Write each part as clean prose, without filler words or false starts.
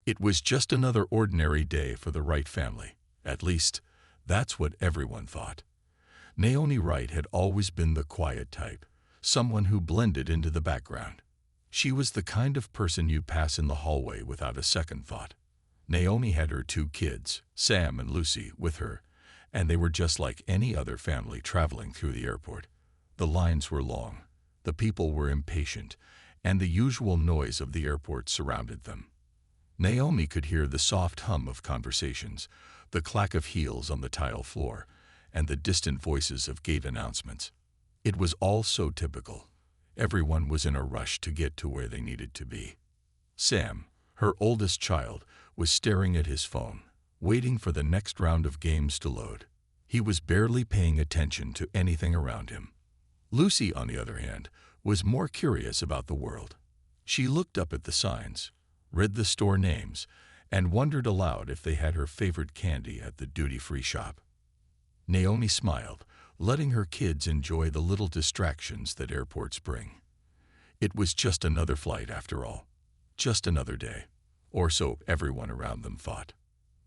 It was just another ordinary day for the Wright family. At least, that's what everyone thought. Naomi Wright had always been the quiet type, someone who blended into the background. She was the kind of person you pass in the hallway without a second thought. Naomi had her two kids, Sam and Lucy, with her, and they were just like any other family traveling through the airport. The lines were long, the people were impatient, and the usual noise of the airport surrounded them. Naomi could hear the soft hum of conversations, the clack of heels on the tile floor, and the distant voices of gate announcements. It was all so typical. Everyone was in a rush to get to where they needed to be. Sam, her oldest child, was staring at his phone, waiting for the next round of games to load. He was barely paying attention to anything around him. Lucy, on the other hand, was more curious about the world. She looked up at the signs, read the store names, and wondered aloud if they had her favorite candy at the duty-free shop. Naomi smiled, letting her kids enjoy the little distractions that airports bring. It was just another flight after all, just another day, or so everyone around them thought.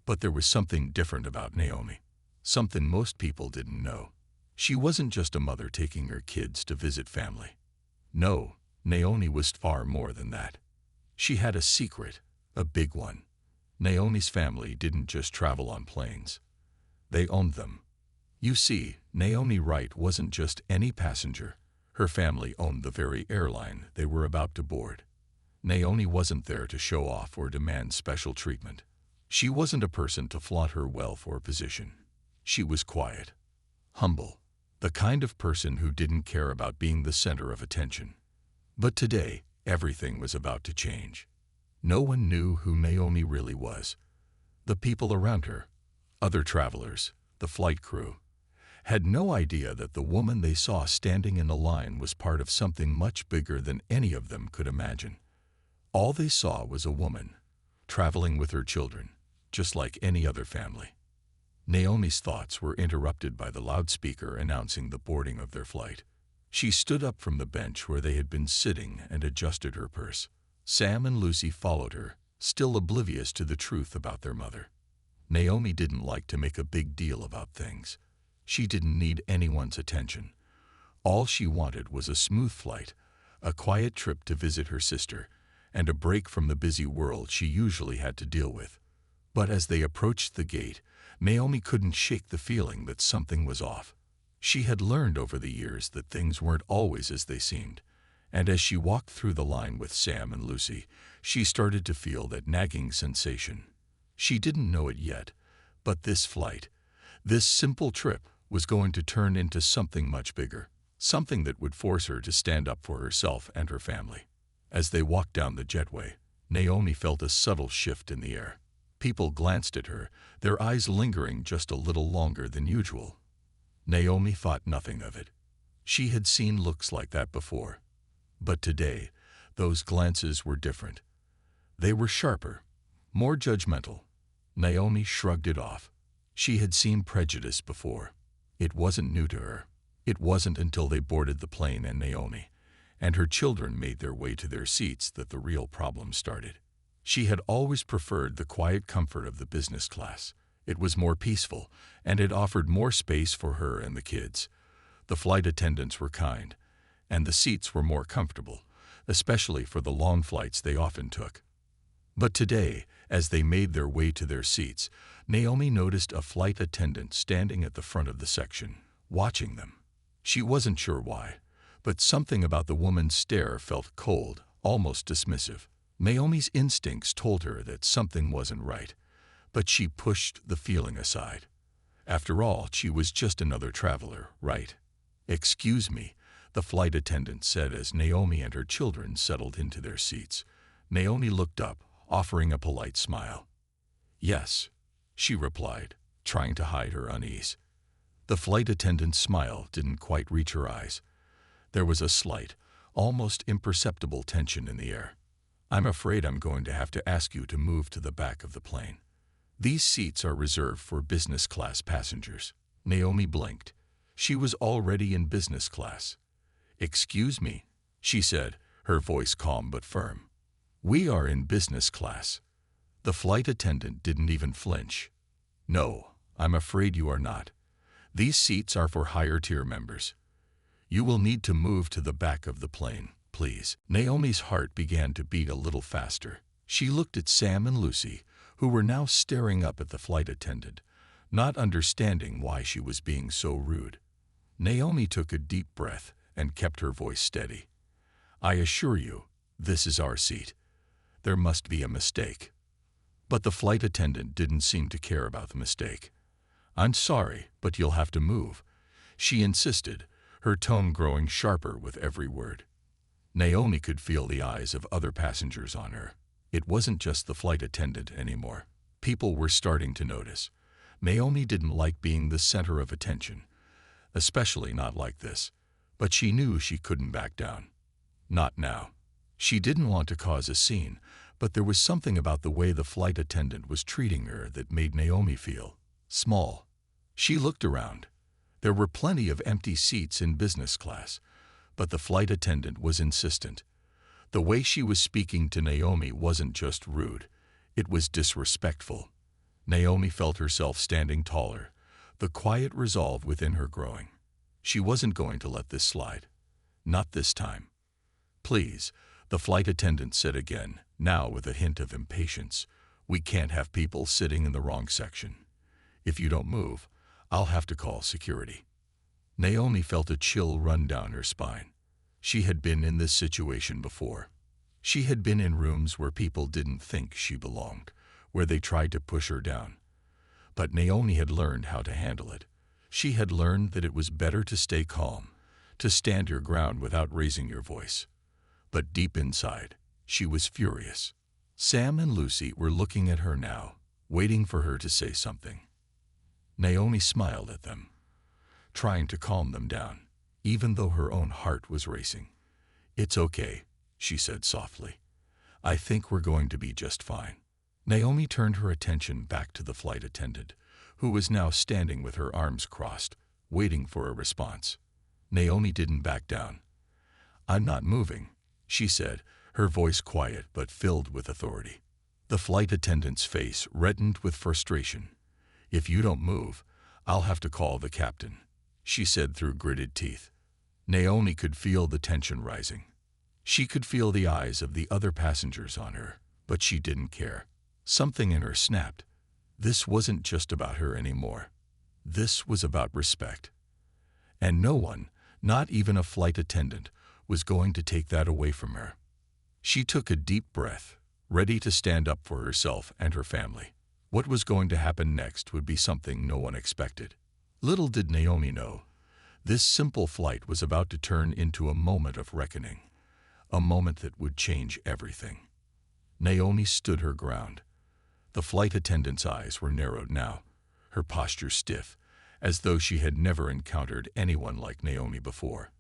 But there was something different about Naomi, something most people didn't know. She wasn't just a mother taking her kids to visit family. No, Naomi was far more than that. She had a secret, a big one. Naomi's family didn't just travel on planes. They owned them. You see, Naomi Wright wasn't just any passenger. Her family owned the very airline they were about to board. Naomi wasn't there to show off or demand special treatment. She wasn't a person to flaunt her wealth or position. She was quiet, humble, the kind of person who didn't care about being the center of attention. But today, everything was about to change. No one knew who Naomi really was. The people around her, other travelers, the flight crew, had no idea that the woman they saw standing in a line was part of something much bigger than any of them could imagine. All they saw was a woman, traveling with her children, just like any other family. Naomi's thoughts were interrupted by the loudspeaker announcing the boarding of their flight. She stood up from the bench where they had been sitting and adjusted her purse. Sam and Lucy followed her, still oblivious to the truth about their mother. Naomi didn't like to make a big deal about things. She didn't need anyone's attention. All she wanted was a smooth flight, a quiet trip to visit her sister, and a break from the busy world she usually had to deal with. But as they approached the gate, Naomi couldn't shake the feeling that something was off. She had learned over the years that things weren't always as they seemed, and as she walked through the line with Sam and Lucy, she started to feel that nagging sensation. She didn't know it yet, but this flight, this simple trip, was going to turn into something much bigger, something that would force her to stand up for herself and her family. As they walked down the jetway, Naomi felt a subtle shift in the air. People glanced at her, their eyes lingering just a little longer than usual. Naomi thought nothing of it. She had seen looks like that before. But today, those glances were different. They were sharper, more judgmental. Naomi shrugged it off. She had seen prejudice before. It wasn't new to her. It wasn't until they boarded the plane and Naomi and her children made their way to their seats that the real problem started. She had always preferred the quiet comfort of the business class. It was more peaceful, and it offered more space for her and the kids. The flight attendants were kind, and the seats were more comfortable, especially for the long flights they often took. But today, as they made their way to their seats, Naomi noticed a flight attendant standing at the front of the section, watching them. She wasn't sure why, but something about the woman's stare felt cold, almost dismissive. Naomi's instincts told her that something wasn't right, but she pushed the feeling aside. After all, she was just another traveler, right? "Excuse me," the flight attendant said as Naomi and her children settled into their seats. Naomi looked up, offering a polite smile. "Yes," she replied, trying to hide her unease. The flight attendant's smile didn't quite reach her eyes. There was a slight, almost imperceptible tension in the air. "I'm afraid I'm going to have to ask you to move to the back of the plane. These seats are reserved for business class passengers." Naomi blinked. She was already in business class. "Excuse me," she said, her voice calm but firm. "We are in business class." The flight attendant didn't even flinch. "No, I'm afraid you are not. These seats are for higher-tier members. You will need to move to the back of the plane, please." Naomi's heart began to beat a little faster. She looked at Sam and Lucy, who were now staring up at the flight attendant, not understanding why she was being so rude. Naomi took a deep breath and kept her voice steady. "I assure you, this is our seat. There must be a mistake." But the flight attendant didn't seem to care about the mistake. "I'm sorry, but you'll have to move," she insisted, her tone growing sharper with every word. Naomi could feel the eyes of other passengers on her. It wasn't just the flight attendant anymore. People were starting to notice. Naomi didn't like being the center of attention, especially not like this, but she knew she couldn't back down. Not now. She didn't want to cause a scene, but there was something about the way the flight attendant was treating her that made Naomi feel small. She looked around. There were plenty of empty seats in business class, but the flight attendant was insistent. The way she was speaking to Naomi wasn't just rude, it was disrespectful. Naomi felt herself standing taller, the quiet resolve within her growing. She wasn't going to let this slide. Not this time. "Please," the flight attendant said again, now with a hint of impatience. "We can't have people sitting in the wrong section. If you don't move, I'll have to call security." Naomi felt a chill run down her spine. She had been in this situation before. She had been in rooms where people didn't think she belonged, where they tried to push her down. But Naomi had learned how to handle it. She had learned that it was better to stay calm, to stand your ground without raising your voice. But deep inside, she was furious. Sam and Lucy were looking at her now, waiting for her to say something. Naomi smiled at them, trying to calm them down, even though her own heart was racing. "It's okay," she said softly. "I think we're going to be just fine." Naomi turned her attention back to the flight attendant, who was now standing with her arms crossed, waiting for a response. Naomi didn't back down. "I'm not moving," she said, her voice quiet but filled with authority. The flight attendant's face reddened with frustration. "If you don't move, I'll have to call the captain," she said through gritted teeth. Naomi could feel the tension rising. She could feel the eyes of the other passengers on her, but she didn't care. Something in her snapped. This wasn't just about her anymore. This was about respect. And no one, not even a flight attendant, was going to take that away from her. She took a deep breath, ready to stand up for herself and her family. What was going to happen next would be something no one expected. Little did Naomi know, this simple flight was about to turn into a moment of reckoning, a moment that would change everything. Naomi stood her ground. The flight attendant's eyes were narrowed now, her posture stiff, as though she had never encountered anyone like Naomi before.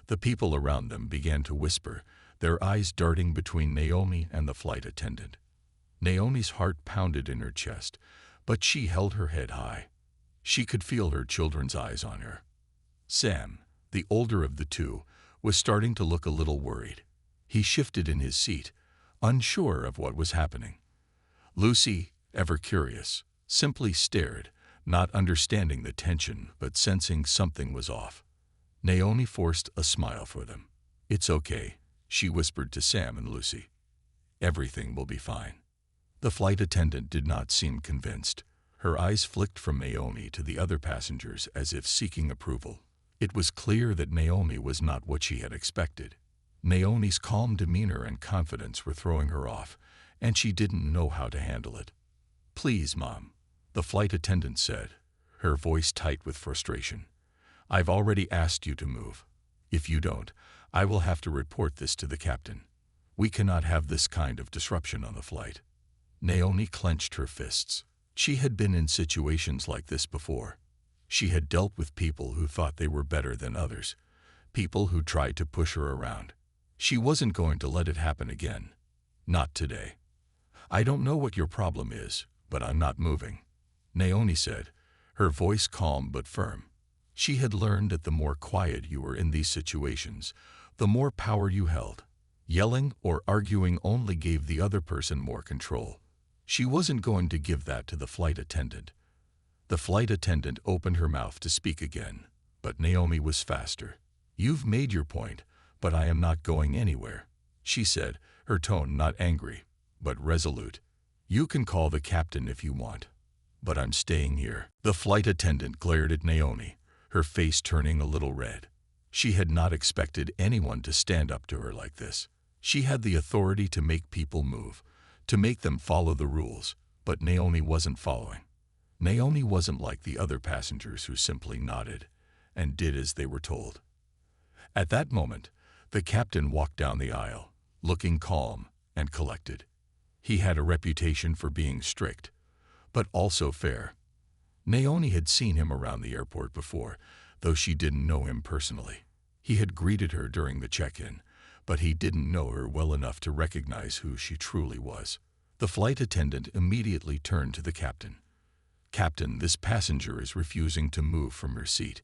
The people around them began to whisper, their eyes darting between Naomi and the flight attendant. Naomi's heart pounded in her chest, but she held her head high. She could feel her children's eyes on her. Sam, the older of the two, was starting to look a little worried. He shifted in his seat, unsure of what was happening. Lucy, ever curious, simply stared, not understanding the tension but sensing something was off. Naomi forced a smile for them. "It's okay," she whispered to Sam and Lucy. "Everything will be fine." The flight attendant did not seem convinced. Her eyes flicked from Naomi to the other passengers as if seeking approval. It was clear that Naomi was not what she had expected. Naomi's calm demeanor and confidence were throwing her off, and she didn't know how to handle it. "Please, Mom," the flight attendant said, her voice tight with frustration. "I've already asked you to move. If you don't, I will have to report this to the captain. We cannot have this kind of disruption on the flight." Naomi clenched her fists. She had been in situations like this before. She had dealt with people who thought they were better than others, people who tried to push her around. She wasn't going to let it happen again. Not today. "I don't know what your problem is, but I'm not moving," Naomi said, her voice calm but firm. She had learned that the more quiet you were in these situations, the more power you held. Yelling or arguing only gave the other person more control. She wasn't going to give that to the flight attendant. The flight attendant opened her mouth to speak again, but Naomi was faster. "You've made your point, but I am not going anywhere," she said, her tone not angry, but resolute. "You can call the captain if you want, but I'm staying here." The flight attendant glared at Naomi, her face turning a little red. She had not expected anyone to stand up to her like this. She had the authority to make people move, to make them follow the rules, but Naomi wasn't following. Naomi wasn't like the other passengers who simply nodded and did as they were told. At that moment, the captain walked down the aisle, looking calm and collected. He had a reputation for being strict, but also fair. Naomi had seen him around the airport before, though she didn't know him personally. He had greeted her during the check-in, but he didn't know her well enough to recognize who she truly was. The flight attendant immediately turned to the captain. "Captain, this passenger is refusing to move from her seat.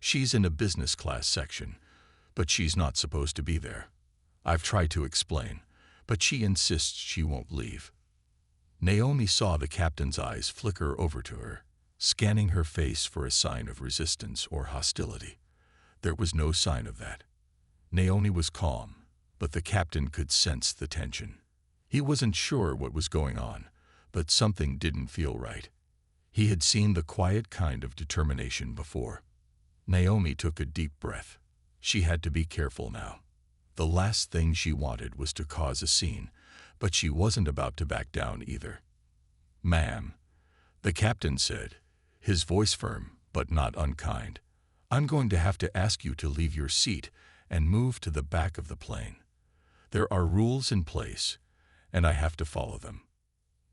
She's in a business class section, but she's not supposed to be there. I've tried to explain, but she insists she won't leave." Naomi saw the captain's eyes flicker over to her, scanning her face for a sign of resistance or hostility. There was no sign of that. Naomi was calm, but the captain could sense the tension. He wasn't sure what was going on, but something didn't feel right. He had seen the quiet kind of determination before. Naomi took a deep breath. She had to be careful now. The last thing she wanted was to cause a scene, but she wasn't about to back down either. "Ma'am," the captain said, his voice firm but not unkind, "I'm going to have to ask you to leave your seat and move to the back of the plane. There are rules in place, and I have to follow them."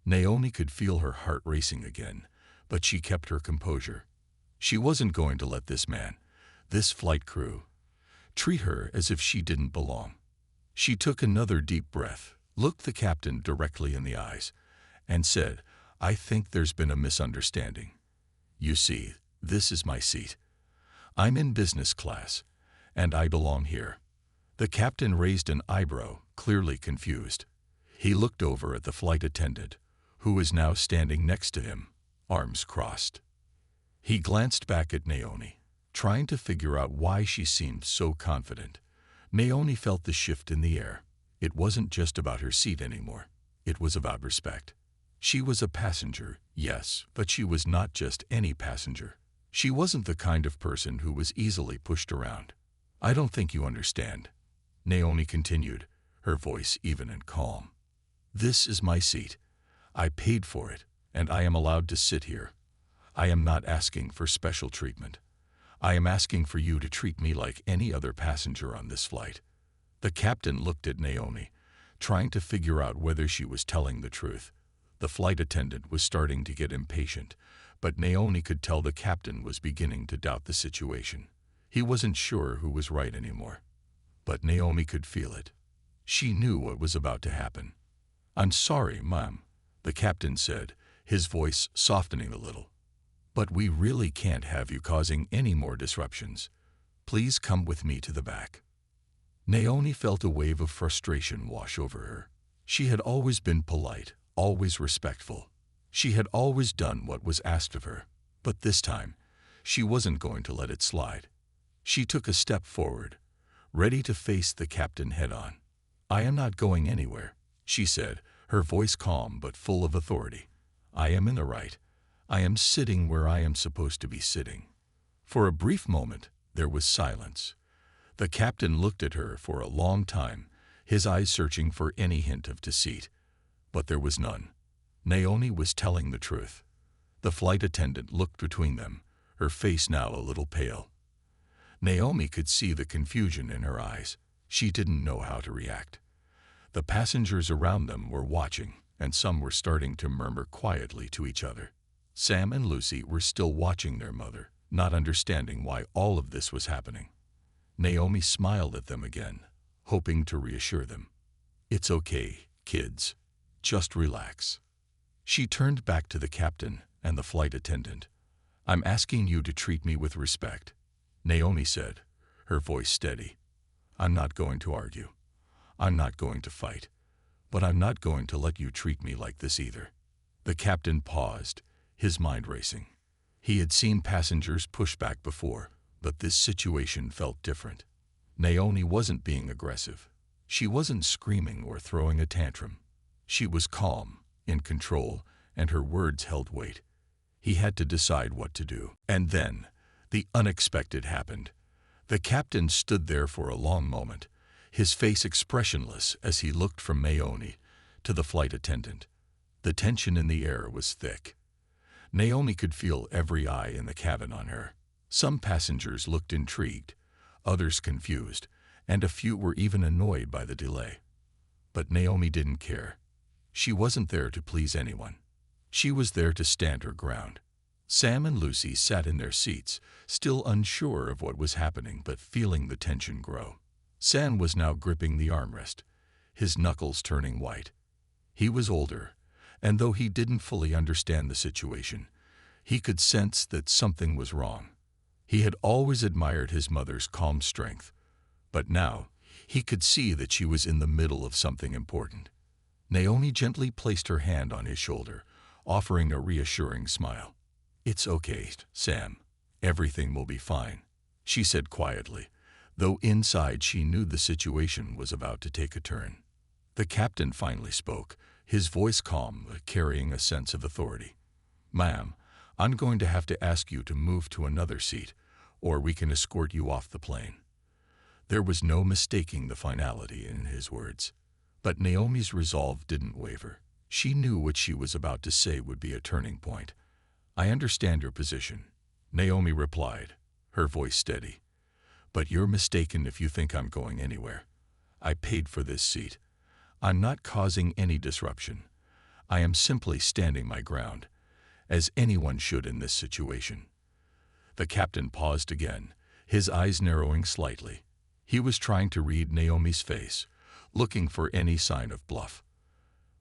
Naomi could feel her heart racing again, but she kept her composure. She wasn't going to let this man, this flight crew, treat her as if she didn't belong. She took another deep breath, looked the captain directly in the eyes, and said, "I think there's been a misunderstanding. You see, this is my seat. I'm in business class, and I belong here." The captain raised an eyebrow, clearly confused. He looked over at the flight attendant, who was now standing next to him, arms crossed. He glanced back at Naomi, trying to figure out why she seemed so confident. Naomi felt the shift in the air. It wasn't just about her seat anymore. It was about respect. She was a passenger, yes, but she was not just any passenger. She wasn't the kind of person who was easily pushed around. "I don't think you understand," Naomi continued, her voice even and calm. "This is my seat. I paid for it, and I am allowed to sit here. I am not asking for special treatment. I am asking for you to treat me like any other passenger on this flight." The captain looked at Naomi, trying to figure out whether she was telling the truth. The flight attendant was starting to get impatient, but Naomi could tell the captain was beginning to doubt the situation. He wasn't sure who was right anymore. But Naomi could feel it. She knew what was about to happen. "I'm sorry, Ma'am," the captain said, his voice softening a little. "But we really can't have you causing any more disruptions. Please come with me to the back." Naomi felt a wave of frustration wash over her. She had always been polite, always respectful. She had always done what was asked of her, but this time, she wasn't going to let it slide. She took a step forward, ready to face the captain head-on. "I am not going anywhere," she said, her voice calm but full of authority. "I am in the right. I am sitting where I am supposed to be sitting." For a brief moment, there was silence. The captain looked at her for a long time, his eyes searching for any hint of deceit. But there was none. Naomi was telling the truth. The flight attendant looked between them, her face now a little pale. Naomi could see the confusion in her eyes. She didn't know how to react. The passengers around them were watching, and some were starting to murmur quietly to each other. Sam and Lucy were still watching their mother, not understanding why all of this was happening. Naomi smiled at them again, hoping to reassure them. "It's okay, kids. Just relax." She turned back to the captain and the flight attendant. "I'm asking you to treat me with respect," Naomi said, her voice steady. "I'm not going to argue. I'm not going to fight. But I'm not going to let you treat me like this either." The captain paused, his mind racing. He had seen passengers push back before, but this situation felt different. Naomi wasn't being aggressive. She wasn't screaming or throwing a tantrum. She was calm, in control, and her words held weight. He had to decide what to do. And then, the unexpected happened. The captain stood there for a long moment, his face expressionless as he looked from Naomi to the flight attendant. The tension in the air was thick. Naomi could feel every eye in the cabin on her. Some passengers looked intrigued, others confused, and a few were even annoyed by the delay. But Naomi didn't care. She wasn't there to please anyone. She was there to stand her ground. Sam and Lucy sat in their seats, still unsure of what was happening but feeling the tension grow. Sam was now gripping the armrest, his knuckles turning white. He was older, and though he didn't fully understand the situation, he could sense that something was wrong. He had always admired his mother's calm strength, but now he could see that she was in the middle of something important. Naomi gently placed her hand on his shoulder, offering a reassuring smile. "It's okay, Sam. Everything will be fine," she said quietly, though inside she knew the situation was about to take a turn. The captain finally spoke, his voice calm, carrying a sense of authority. "Ma'am, I'm going to have to ask you to move to another seat, or we can escort you off the plane." There was no mistaking the finality in his words. But Naomi's resolve didn't waver. She knew what she was about to say would be a turning point. "I understand your position," Naomi replied, her voice steady. "But you're mistaken if you think I'm going anywhere. I paid for this seat. I'm not causing any disruption. I am simply standing my ground, as anyone should in this situation." The captain paused again, his eyes narrowing slightly. He was trying to read Naomi's face, looking for any sign of bluff.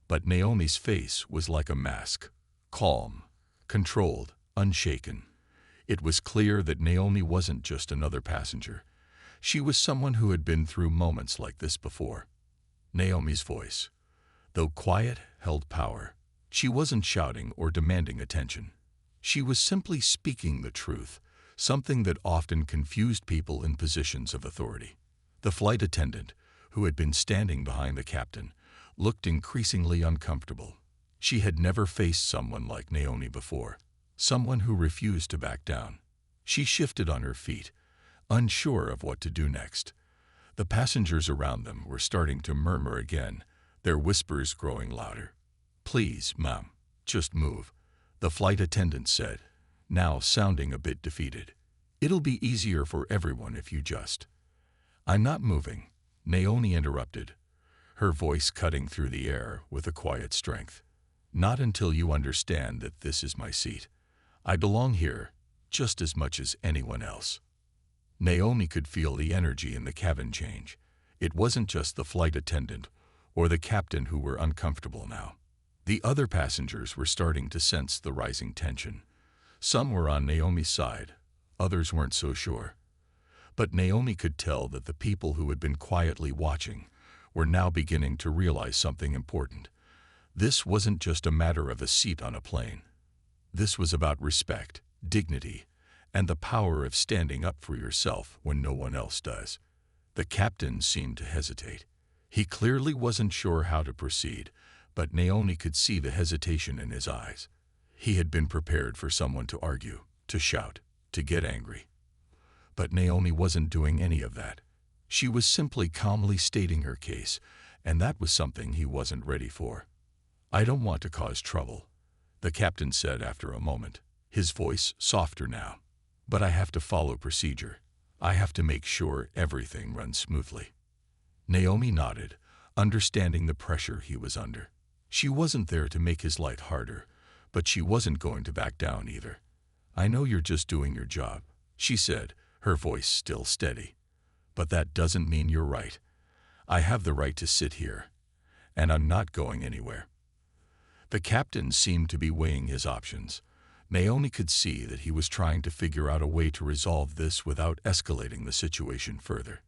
But Naomi's face was like a mask, calm, controlled, unshaken. It was clear that Naomi wasn't just another passenger. She was someone who had been through moments like this before. Naomi's voice, though quiet, held power. She wasn't shouting or demanding attention. She was simply speaking the truth, something that often confused people in positions of authority. The flight attendant, who had been standing behind the captain, looked increasingly uncomfortable. She had never faced someone like Naomi before, someone who refused to back down. She shifted on her feet, unsure of what to do next. The passengers around them were starting to murmur again, their whispers growing louder. "Please, ma'am, just move," the flight attendant said, now sounding a bit defeated. "It'll be easier for everyone if you just—" "I'm not moving," Naomi interrupted, her voice cutting through the air with a quiet strength. "Not until you understand that this is my seat. I belong here just as much as anyone else." Naomi could feel the energy in the cabin change. It wasn't just the flight attendant or the captain who were uncomfortable now. The other passengers were starting to sense the rising tension. Some were on Naomi's side, others weren't so sure. But Naomi could tell that the people who had been quietly watching were now beginning to realize something important. This wasn't just a matter of a seat on a plane. This was about respect, dignity, and the power of standing up for yourself when no one else does. The captain seemed to hesitate. He clearly wasn't sure how to proceed, but Naomi could see the hesitation in his eyes. He had been prepared for someone to argue, to shout, to get angry. But Naomi wasn't doing any of that. She was simply calmly stating her case, and that was something he wasn't ready for. "I don't want to cause trouble," the captain said after a moment, his voice softer now. "But I have to follow procedure. I have to make sure everything runs smoothly." Naomi nodded, understanding the pressure he was under. She wasn't there to make his life harder, but she wasn't going to back down either. "I know you're just doing your job," she said, her voice still steady. "But that doesn't mean you're right. I have the right to sit here, and I'm not going anywhere." The captain seemed to be weighing his options. Naomi could see that he was trying to figure out a way to resolve this without escalating the situation further.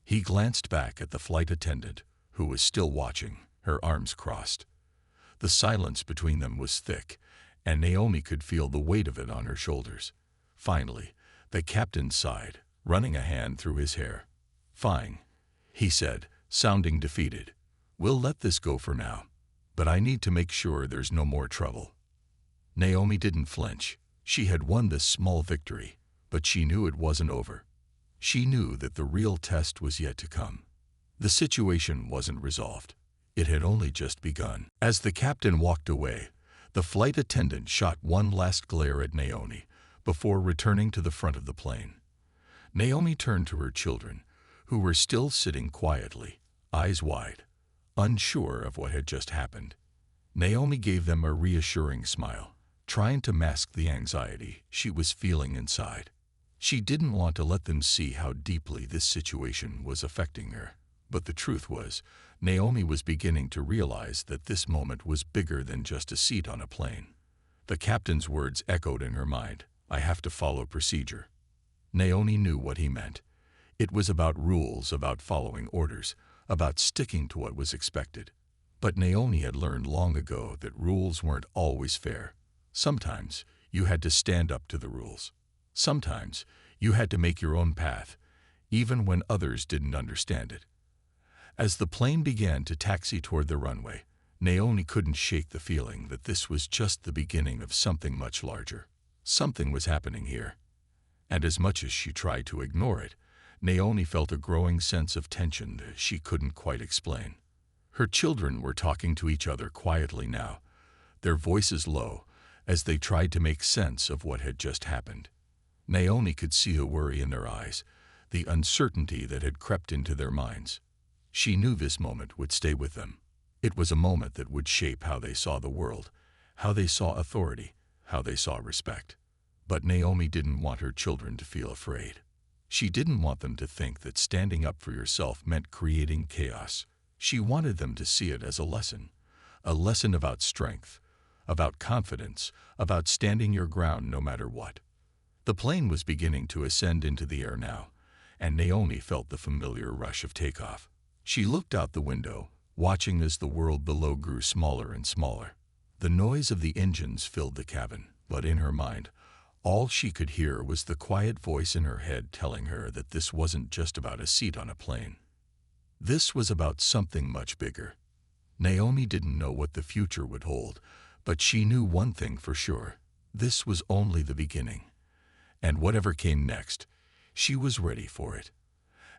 He glanced back at the flight attendant, who was still watching, her arms crossed. The silence between them was thick, and Naomi could feel the weight of it on her shoulders. Finally, the captain sighed, running a hand through his hair. "Fine," he said, sounding defeated. "We'll let this go for now. But I need to make sure there's no more trouble." Naomi didn't flinch. She had won this small victory, but she knew it wasn't over. She knew that the real test was yet to come. The situation wasn't resolved. It had only just begun. As the captain walked away, the flight attendant shot one last glare at Naomi before returning to the front of the plane. Naomi turned to her children, who were still sitting quietly, eyes wide, unsure of what had just happened. Naomi gave them a reassuring smile, trying to mask the anxiety she was feeling inside. She didn't want to let them see how deeply this situation was affecting her. But the truth was, Naomi was beginning to realize that this moment was bigger than just a seat on a plane. The captain's words echoed in her mind, "I have to follow procedure." Naomi knew what he meant. It was about rules, about following orders, about sticking to what was expected. But Naomi had learned long ago that rules weren't always fair. Sometimes you had to stand up to the rules. Sometimes you had to make your own path, even when others didn't understand it. As the plane began to taxi toward the runway, Naomi couldn't shake the feeling that this was just the beginning of something much larger. Something was happening here. And as much as she tried to ignore it, Naomi felt a growing sense of tension that she couldn't quite explain. Her children were talking to each other quietly now, their voices low, as they tried to make sense of what had just happened. Naomi could see the worry in their eyes, the uncertainty that had crept into their minds. She knew this moment would stay with them. It was a moment that would shape how they saw the world, how they saw authority, how they saw respect. But Naomi didn't want her children to feel afraid. She didn't want them to think that standing up for yourself meant creating chaos. She wanted them to see it as a lesson about strength, about confidence, about standing your ground no matter what. The plane was beginning to ascend into the air now, and Naomi felt the familiar rush of takeoff. She looked out the window, watching as the world below grew smaller and smaller. The noise of the engines filled the cabin, but in her mind, all she could hear was the quiet voice in her head telling her that this wasn't just about a seat on a plane. This was about something much bigger. Naomi didn't know what the future would hold, but she knew one thing for sure. This was only the beginning. And whatever came next, she was ready for it.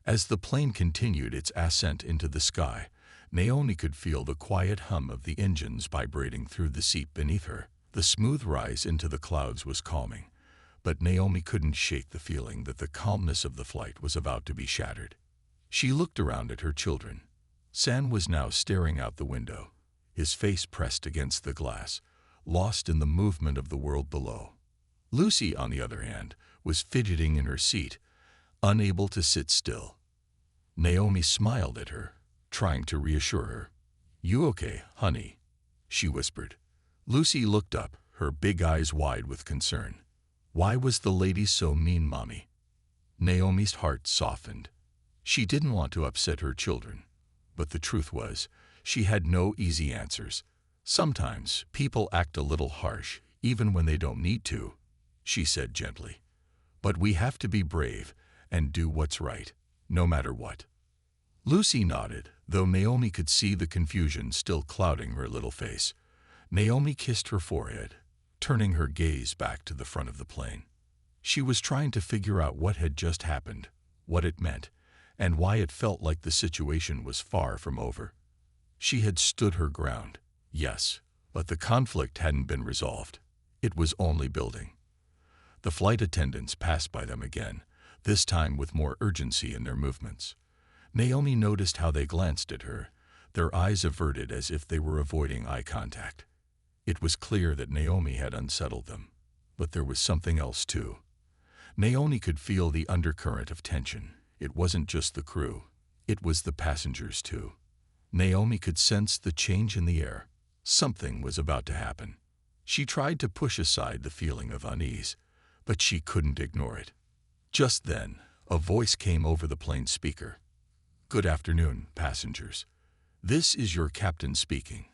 As the plane continued its ascent into the sky, Naomi could feel the quiet hum of the engines vibrating through the seat beneath her. The smooth rise into the clouds was calming, but Naomi couldn't shake the feeling that the calmness of the flight was about to be shattered. She looked around at her children. San was now staring out the window, his face pressed against the glass, lost in the movement of the world below. Lucy, on the other hand, was fidgeting in her seat, unable to sit still. Naomi smiled at her, trying to reassure her. "You okay, honey?" she whispered. Lucy looked up, her big eyes wide with concern. "Why was the lady so mean, Mommy?" Naomi's heart softened. She didn't want to upset her children, but the truth was, she had no easy answers. "Sometimes people act a little harsh, even when they don't need to," she said gently. "But we have to be brave and do what's right, no matter what." Lucy nodded, though Naomi could see the confusion still clouding her little face. Naomi kissed her forehead, turning her gaze back to the front of the plane. She was trying to figure out what had just happened, what it meant, and why it felt like the situation was far from over. She had stood her ground, yes, but the conflict hadn't been resolved. It was only building. The flight attendants passed by them again, this time with more urgency in their movements. Naomi noticed how they glanced at her, their eyes averted as if they were avoiding eye contact. It was clear that Naomi had unsettled them, but there was something else too. Naomi could feel the undercurrent of tension. It wasn't just the crew, it was the passengers too. Naomi could sense the change in the air. Something was about to happen. She tried to push aside the feeling of unease, but she couldn't ignore it. Just then, a voice came over the plane speaker. "Good afternoon, passengers. This is your captain speaking.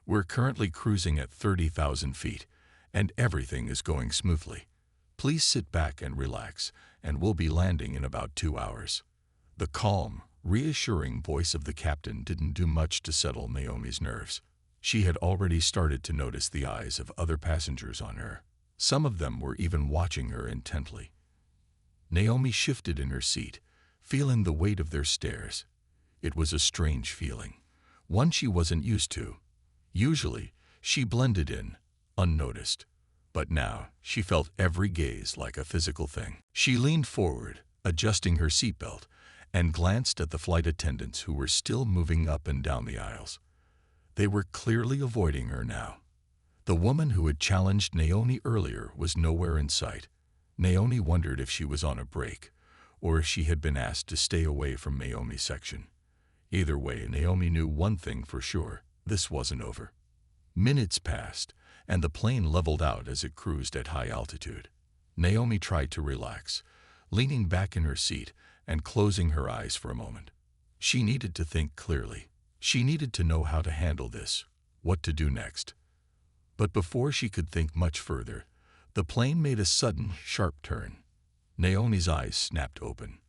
We're currently cruising at 30,000 feet, and everything is going smoothly. Please sit back and relax, and we'll be landing in about 2 hours." The calm, reassuring voice of the captain didn't do much to settle Naomi's nerves. She had already started to notice the eyes of other passengers on her. Some of them were even watching her intently. Naomi shifted in her seat, feeling the weight of their stares. It was a strange feeling, one she wasn't used to. Usually, she blended in, unnoticed. But now, she felt every gaze like a physical thing. She leaned forward, adjusting her seatbelt, and glanced at the flight attendants who were still moving up and down the aisles. They were clearly avoiding her now. The woman who had challenged Naomi earlier was nowhere in sight. Naomi wondered if she was on a break, or if she had been asked to stay away from Naomi's section. Either way, Naomi knew one thing for sure: this wasn't over. Minutes passed, and the plane leveled out as it cruised at high altitude. Naomi tried to relax, leaning back in her seat and closing her eyes for a moment. She needed to think clearly. She needed to know how to handle this, what to do next. But before she could think much further, the plane made a sudden, sharp turn. Naomi's eyes snapped open.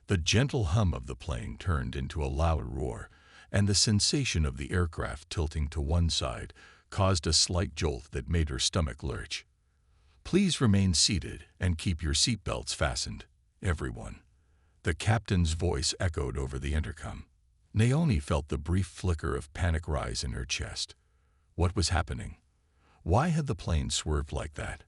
The gentle hum of the plane turned into a loud roar, and the sensation of the aircraft tilting to one side caused a slight jolt that made her stomach lurch. "Please remain seated and keep your seatbelts fastened, everyone." The captain's voice echoed over the intercom. Naomi felt the brief flicker of panic rise in her chest. What was happening? Why had the plane swerved like that?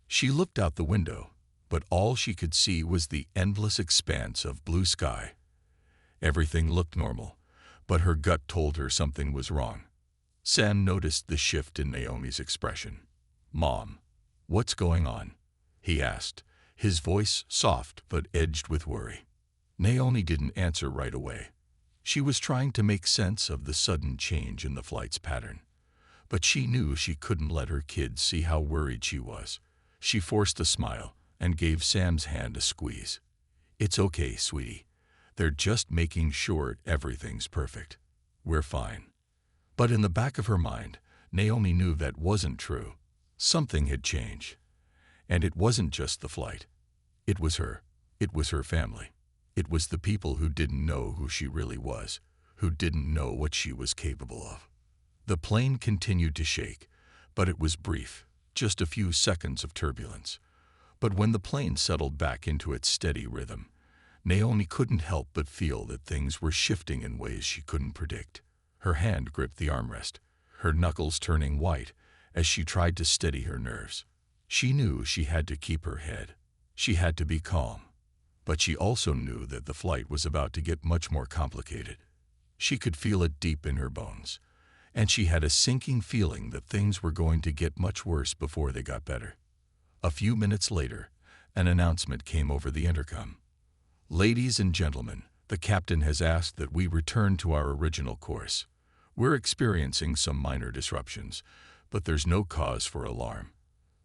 She looked out the window, but all she could see was the endless expanse of blue sky. Everything looked normal, but her gut told her something was wrong. Sam noticed the shift in Naomi's expression. "Mom, what's going on?" he asked, his voice soft but edged with worry. Naomi didn't answer right away. She was trying to make sense of the sudden change in the flight's pattern. But she knew she couldn't let her kids see how worried she was. She forced a smile and gave Sam's hand a squeeze. "It's okay, sweetie. They're just making sure everything's perfect. We're fine." But in the back of her mind, Naomi knew that wasn't true. Something had changed. And it wasn't just the flight. It was her. It was her family. It was the people who didn't know who she really was, who didn't know what she was capable of. The plane continued to shake, but it was brief, just a few seconds of turbulence. But when the plane settled back into its steady rhythm, Naomi couldn't help but feel that things were shifting in ways she couldn't predict. Her hand gripped the armrest, her knuckles turning white as she tried to steady her nerves. She knew she had to keep her head. She had to be calm. But she also knew that the flight was about to get much more complicated. She could feel it deep in her bones, and she had a sinking feeling that things were going to get much worse before they got better. A few minutes later, an announcement came over the intercom. "Ladies and gentlemen, the captain has asked that we return to our original course. We're experiencing some minor disruptions, but there's no cause for alarm.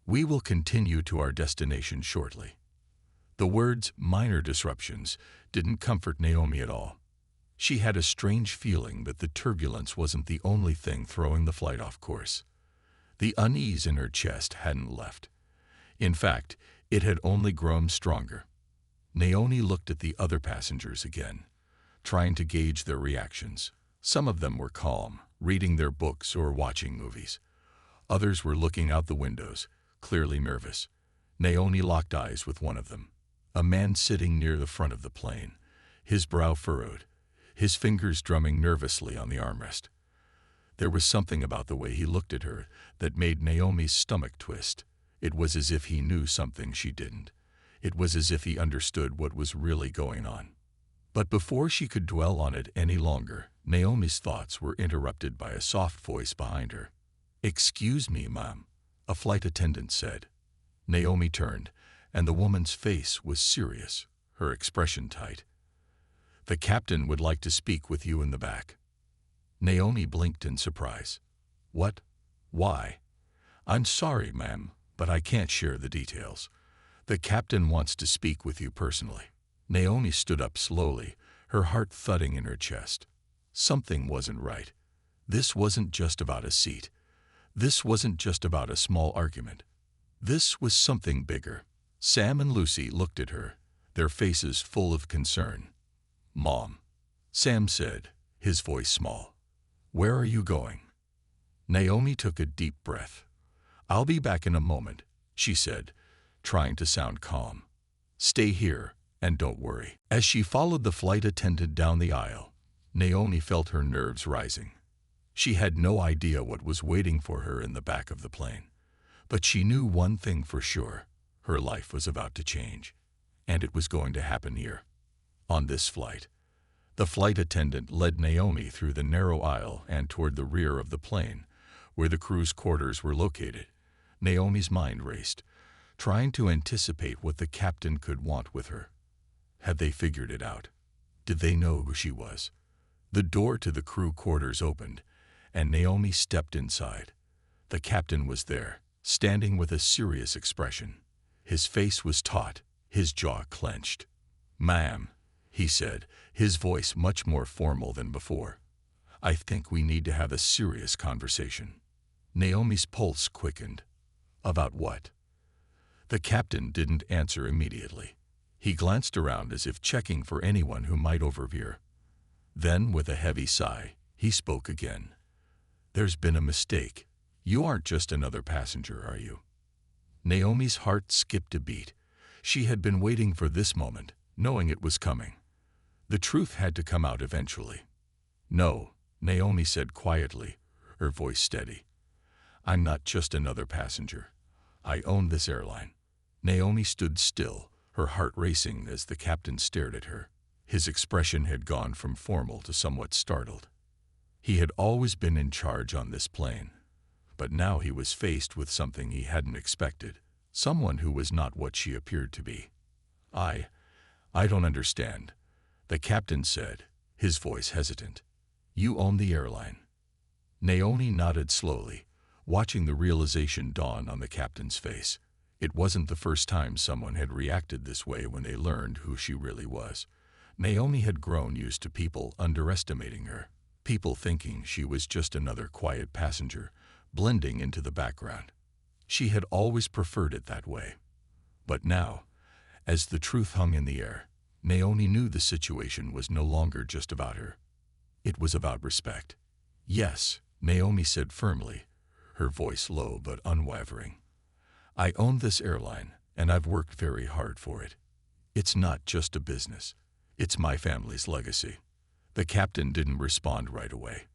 We will continue to our destination shortly." The words "minor disruptions" didn't comfort Naomi at all. She had a strange feeling that the turbulence wasn't the only thing throwing the flight off course. The unease in her chest hadn't left. In fact, it had only grown stronger. Naomi looked at the other passengers again, trying to gauge their reactions. Some of them were calm, reading their books or watching movies. Others were looking out the windows, clearly nervous. Naomi locked eyes with one of them, a man sitting near the front of the plane, his brow furrowed, his fingers drumming nervously on the armrest. There was something about the way he looked at her that made Naomi's stomach twist. It was as if he knew something she didn't. It was as if he understood what was really going on. But before she could dwell on it any longer, Naomi's thoughts were interrupted by a soft voice behind her. "Excuse me, Mom," a flight attendant said. Naomi turned, and the woman's face was serious, her expression tight. "The captain would like to speak with you in the back." Naomi blinked in surprise. "What? Why?" "I'm sorry, ma'am, but I can't share the details. The captain wants to speak with you personally." Naomi stood up slowly, her heart thudding in her chest. Something wasn't right. This wasn't just about a seat. This wasn't just about a small argument. This was something bigger. Sam and Lucy looked at her, their faces full of concern. "Mom," Sam said, his voice small. "Where are you going?" Naomi took a deep breath. "I'll be back in a moment," she said, trying to sound calm. "Stay here and don't worry." As she followed the flight attendant down the aisle, Naomi felt her nerves rising. She had no idea what was waiting for her in the back of the plane. But she knew one thing for sure. Her life was about to change. And it was going to happen here. On this flight. The flight attendant led Naomi through the narrow aisle and toward the rear of the plane, where the crew's quarters were located. Naomi's mind raced, trying to anticipate what the captain could want with her. Had they figured it out? Did they know who she was? The door to the crew quarters opened, and Naomi stepped inside. The captain was there, standing with a serious expression. His face was taut, his jaw clenched. "Ma'am," he said, his voice much more formal than before. "I think we need to have a serious conversation." Naomi's pulse quickened. About what? The captain didn't answer immediately. He glanced around as if checking for anyone who might overhear. Then, with a heavy sigh, he spoke again. "There's been a mistake. You aren't just another passenger, are you?" Naomi's heart skipped a beat. She had been waiting for this moment, knowing it was coming. The truth had to come out eventually. "No," Naomi said quietly, her voice steady. "I'm not just another passenger. I own this airline." Naomi stood still, her heart racing as the captain stared at her. His expression had gone from formal to somewhat startled. He had always been in charge on this plane, but now he was faced with something he hadn't expected, someone who was not what she appeared to be. I don't understand," the captain said, his voice hesitant. "You own the airline." Naomi nodded slowly, watching the realization dawn on the captain's face. It wasn't the first time someone had reacted this way when they learned who she really was. Naomi had grown used to people underestimating her, people thinking she was just another quiet passenger, blending into the background. She had always preferred it that way. But now, as the truth hung in the air, Naomi knew the situation was no longer just about her. It was about respect. "Yes," Naomi said firmly, her voice low but unwavering. "I own this airline, and I've worked very hard for it. It's not just a business. It's my family's legacy." The captain didn't respond right away.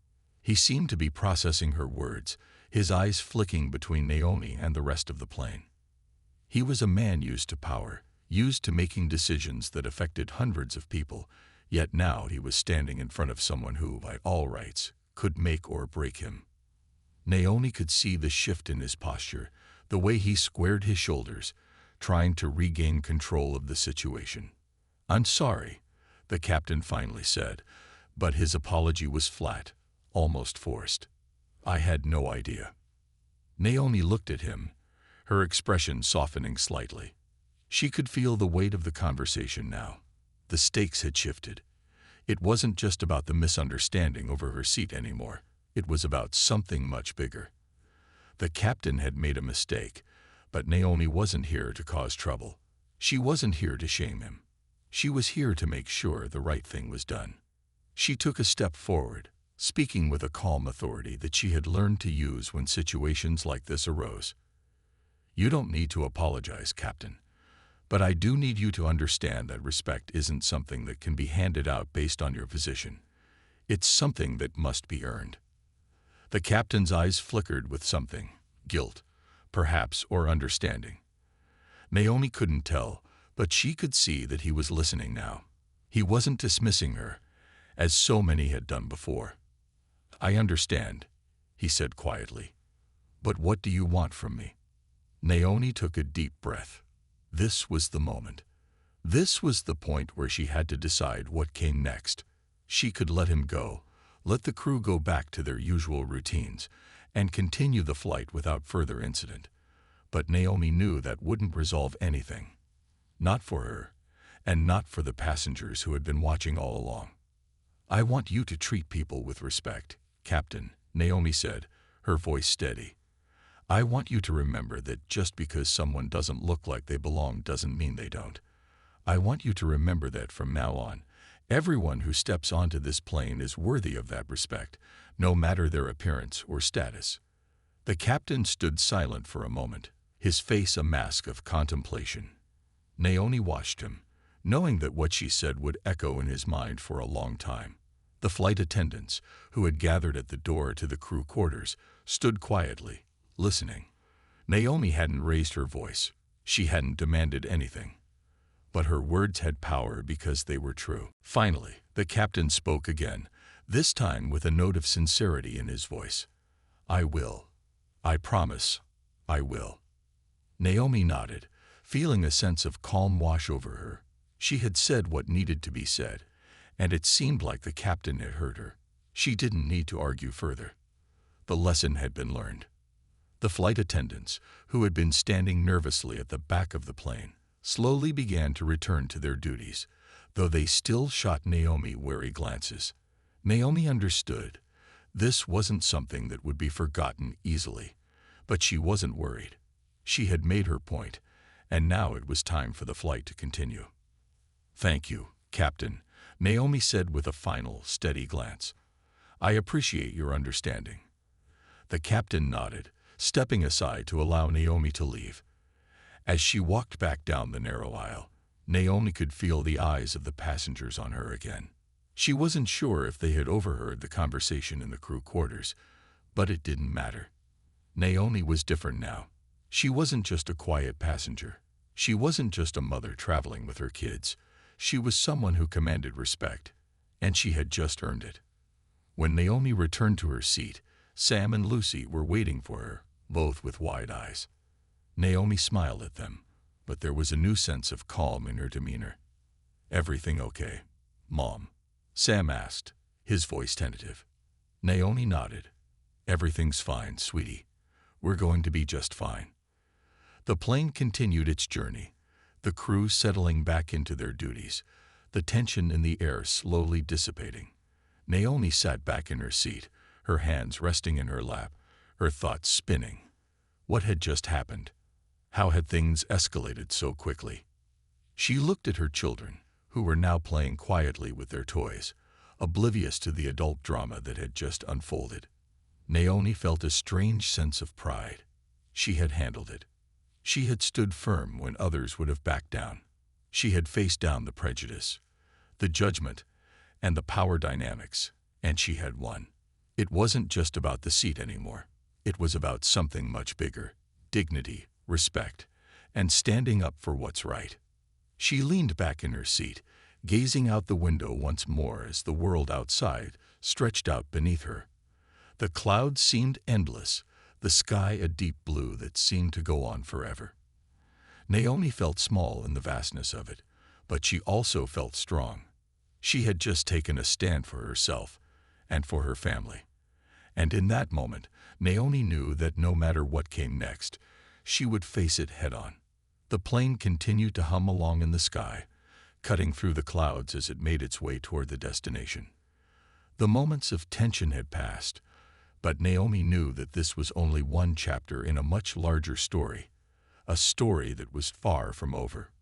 He seemed to be processing her words, his eyes flicking between Naomi and the rest of the plane. He was a man used to power, used to making decisions that affected hundreds of people, yet now he was standing in front of someone who, by all rights, could make or break him. Naomi could see the shift in his posture, the way he squared his shoulders, trying to regain control of the situation. "I'm sorry," the captain finally said, but his apology was flat, almost forced. "I had no idea." Naomi looked at him, her expression softening slightly. She could feel the weight of the conversation now. The stakes had shifted. It wasn't just about the misunderstanding over her seat anymore. It was about something much bigger. The captain had made a mistake, but Naomi wasn't here to cause trouble. She wasn't here to shame him. She was here to make sure the right thing was done. She took a step forward, speaking with a calm authority that she had learned to use when situations like this arose. "You don't need to apologize, Captain. But I do need you to understand that respect isn't something that can be handed out based on your position. It's something that must be earned." The captain's eyes flickered with something, guilt, perhaps, or understanding. Naomi couldn't tell, but she could see that he was listening now. He wasn't dismissing her, as so many had done before. "I understand," he said quietly. "But what do you want from me?" Naomi took a deep breath. This was the moment. This was the point where she had to decide what came next. She could let him go, let the crew go back to their usual routines, and continue the flight without further incident. But Naomi knew that wouldn't resolve anything. Not for her, and not for the passengers who had been watching all along. "I want you to treat people with respect, Captain," Naomi said, her voice steady. I want you to remember that just because someone doesn't look like they belong doesn't mean they don't. I want you to remember that from now on, everyone who steps onto this plane is worthy of that respect, no matter their appearance or status." The captain stood silent for a moment, his face a mask of contemplation. Naomi watched him, knowing that what she said would echo in his mind for a long time. The flight attendants, who had gathered at the door to the crew quarters, stood quietly, listening. Naomi hadn't raised her voice. She hadn't demanded anything. But her words had power because they were true. Finally, the captain spoke again, this time with a note of sincerity in his voice. "I will. I promise. I will." Naomi nodded, feeling a sense of calm wash over her. She had said what needed to be said, and it seemed like the captain had heard her. She didn't need to argue further. The lesson had been learned. The flight attendants, who had been standing nervously at the back of the plane, slowly began to return to their duties, though they still shot Naomi wary glances. Naomi understood. This wasn't something that would be forgotten easily, but she wasn't worried. She had made her point, and now it was time for the flight to continue. "Thank you, Captain," Naomi said with a final, steady glance. "I appreciate your understanding." The captain nodded, stepping aside to allow Naomi to leave. As she walked back down the narrow aisle, Naomi could feel the eyes of the passengers on her again. She wasn't sure if they had overheard the conversation in the crew quarters, but it didn't matter. Naomi was different now. She wasn't just a quiet passenger. She wasn't just a mother traveling with her kids. She was someone who commanded respect, and she had just earned it. When Naomi returned to her seat, Sam and Lucy were waiting for her, both with wide eyes. Naomi smiled at them, but there was a new sense of calm in her demeanor. "Everything okay, Mom?" Sam asked, his voice tentative. Naomi nodded. "Everything's fine, sweetie. We're going to be just fine." The plane continued its journey, the crew settling back into their duties, the tension in the air slowly dissipating. Naomi sat back in her seat, her hands resting in her lap, her thoughts spinning. What had just happened? How had things escalated so quickly? She looked at her children, who were now playing quietly with their toys, oblivious to the adult drama that had just unfolded. Naomi felt a strange sense of pride. She had handled it. She had stood firm when others would have backed down. She had faced down the prejudice, the judgment, and the power dynamics, and she had won. It wasn't just about the seat anymore. It was about something much bigger: dignity, respect, and standing up for what's right. She leaned back in her seat, gazing out the window once more as the world outside stretched out beneath her. The clouds seemed endless, the sky a deep blue that seemed to go on forever. Naomi felt small in the vastness of it, but she also felt strong. She had just taken a stand for herself and for her family. And in that moment, Naomi knew that no matter what came next, she would face it head-on. The plane continued to hum along in the sky, cutting through the clouds as it made its way toward the destination. The moments of tension had passed, but Naomi knew that this was only one chapter in a much larger story, a story that was far from over.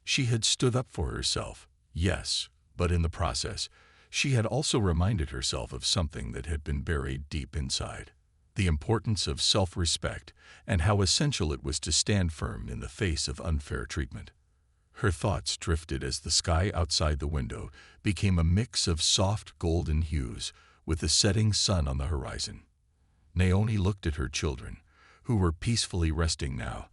She had stood up for herself, yes, but in the process, she had also reminded herself of something that had been buried deep inside: the importance of self-respect and how essential it was to stand firm in the face of unfair treatment. Her thoughts drifted as the sky outside the window became a mix of soft golden hues with the setting sun on the horizon. Naomi looked at her children, who were peacefully resting now,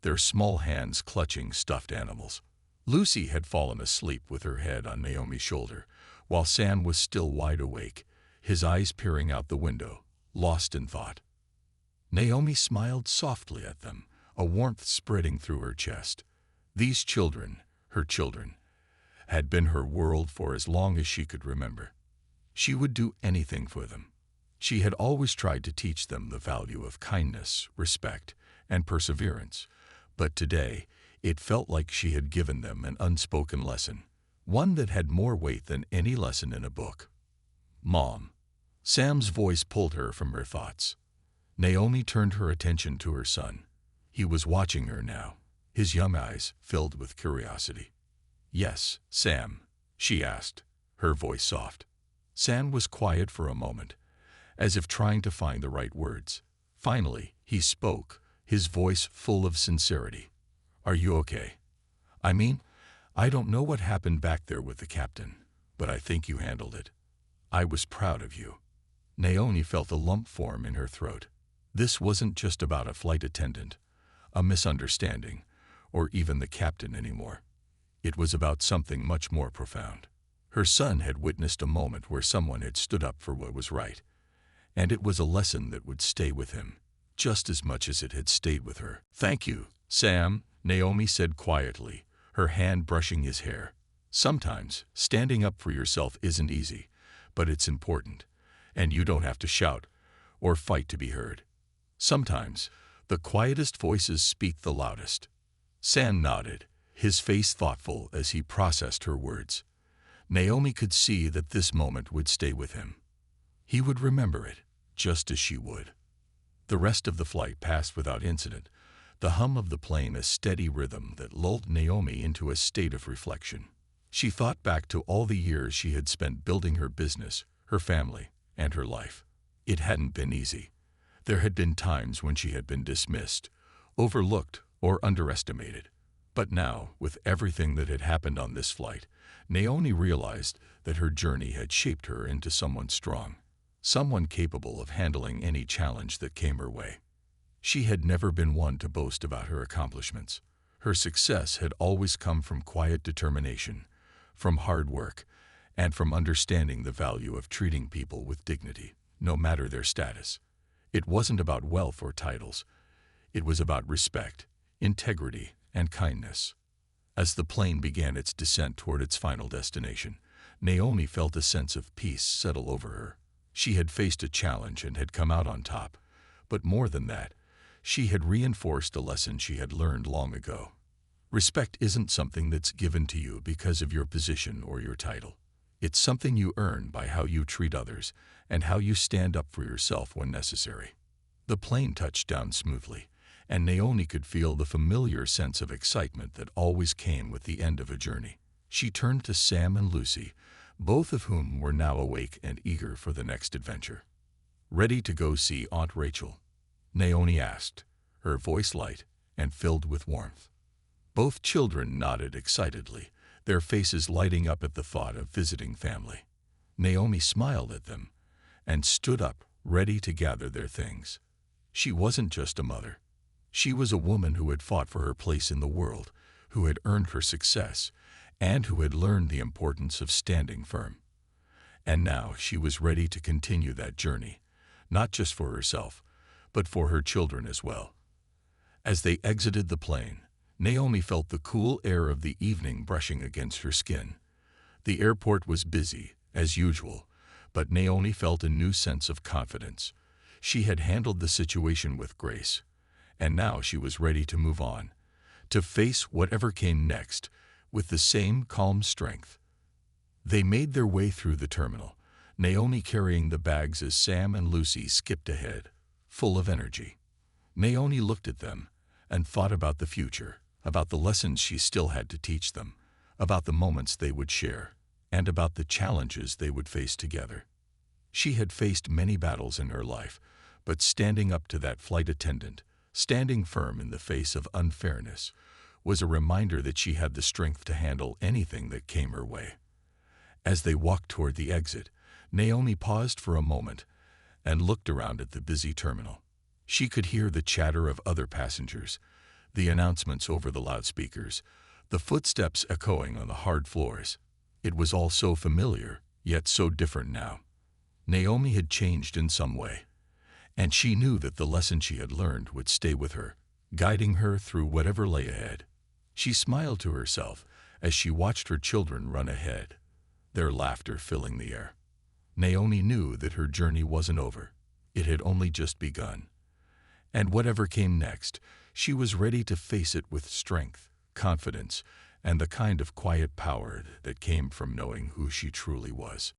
their small hands clutching stuffed animals. Lucy had fallen asleep with her head on Naomi's shoulder, while Sam was still wide awake, his eyes peering out the window, lost in thought. Naomi smiled softly at them, a warmth spreading through her chest. These children, her children, had been her world for as long as she could remember. She would do anything for them. She had always tried to teach them the value of kindness, respect, and perseverance, but today it felt like she had given them an unspoken lesson, one that had more weight than any lesson in a book. "Mom." Sam's voice pulled her from her thoughts. Naomi turned her attention to her son. He was watching her now, his young eyes filled with curiosity. "Yes, Sam?" she asked, her voice soft. Sam was quiet for a moment, as if trying to find the right words. Finally, he spoke, his voice full of sincerity. "Are you okay? I mean, I don't know what happened back there with the captain, but I think you handled it. I was proud of you." Naomi felt a lump form in her throat. This wasn't just about a flight attendant, a misunderstanding, or even the captain anymore. It was about something much more profound. Her son had witnessed a moment where someone had stood up for what was right, and it was a lesson that would stay with him, just as much as it had stayed with her. "Thank you, Sam," Naomi said quietly, her hand brushing his hair. "Sometimes standing up for yourself isn't easy, but it's important, and you don't have to shout or fight to be heard. Sometimes the quietest voices speak the loudest." Sam nodded, his face thoughtful as he processed her words. Naomi could see that this moment would stay with him. He would remember it, just as she would. The rest of the flight passed without incident, the hum of the plane a steady rhythm that lulled Naomi into a state of reflection. She thought back to all the years she had spent building her business, her family, and her life. It hadn't been easy. There had been times when she had been dismissed, overlooked, or underestimated. But now, with everything that had happened on this flight, Naomi realized that her journey had shaped her into someone strong, someone capable of handling any challenge that came her way. She had never been one to boast about her accomplishments. Her success had always come from quiet determination, from hard work, and from understanding the value of treating people with dignity, no matter their status. It wasn't about wealth or titles. It was about respect, integrity, and kindness. As the plane began its descent toward its final destination, Naomi felt a sense of peace settle over her. She had faced a challenge and had come out on top, but more than that, she had reinforced a lesson she had learned long ago. Respect isn't something that's given to you because of your position or your title. It's something you earn by how you treat others and how you stand up for yourself when necessary. The plane touched down smoothly, and Naomi could feel the familiar sense of excitement that always came with the end of a journey. She turned to Sam and Lucy, both of whom were now awake and eager for the next adventure. "Ready to go see Aunt Rachel?" Naomi asked, her voice light and filled with warmth. Both children nodded excitedly, their faces lighting up at the thought of visiting family. Naomi smiled at them and stood up, ready to gather their things. She wasn't just a mother. She was a woman who had fought for her place in the world, who had earned her success, and who had learned the importance of standing firm. And now she was ready to continue that journey, not just for herself, but for her children as well. As they exited the plane, Naomi felt the cool air of the evening brushing against her skin. The airport was busy, as usual, but Naomi felt a new sense of confidence. She had handled the situation with grace, and now she was ready to move on, to face whatever came next with the same calm strength. They made their way through the terminal, Naomi carrying the bags as Sam and Lucy skipped ahead, full of energy. Naomi looked at them and thought about the future, about the lessons she still had to teach them, about the moments they would share, and about the challenges they would face together. She had faced many battles in her life, but standing up to that flight attendant, standing firm in the face of unfairness, was a reminder that she had the strength to handle anything that came her way. As they walked toward the exit, Naomi paused for a moment and looked around at the busy terminal. She could hear the chatter of other passengers, the announcements over the loudspeakers, the footsteps echoing on the hard floors. It was all so familiar, yet so different now. Naomi had changed in some way, and she knew that the lesson she had learned would stay with her, guiding her through whatever lay ahead. She smiled to herself as she watched her children run ahead, their laughter filling the air. Naomi knew that her journey wasn't over. It had only just begun. And whatever came next, she was ready to face it with strength, confidence, and the kind of quiet power that came from knowing who she truly was.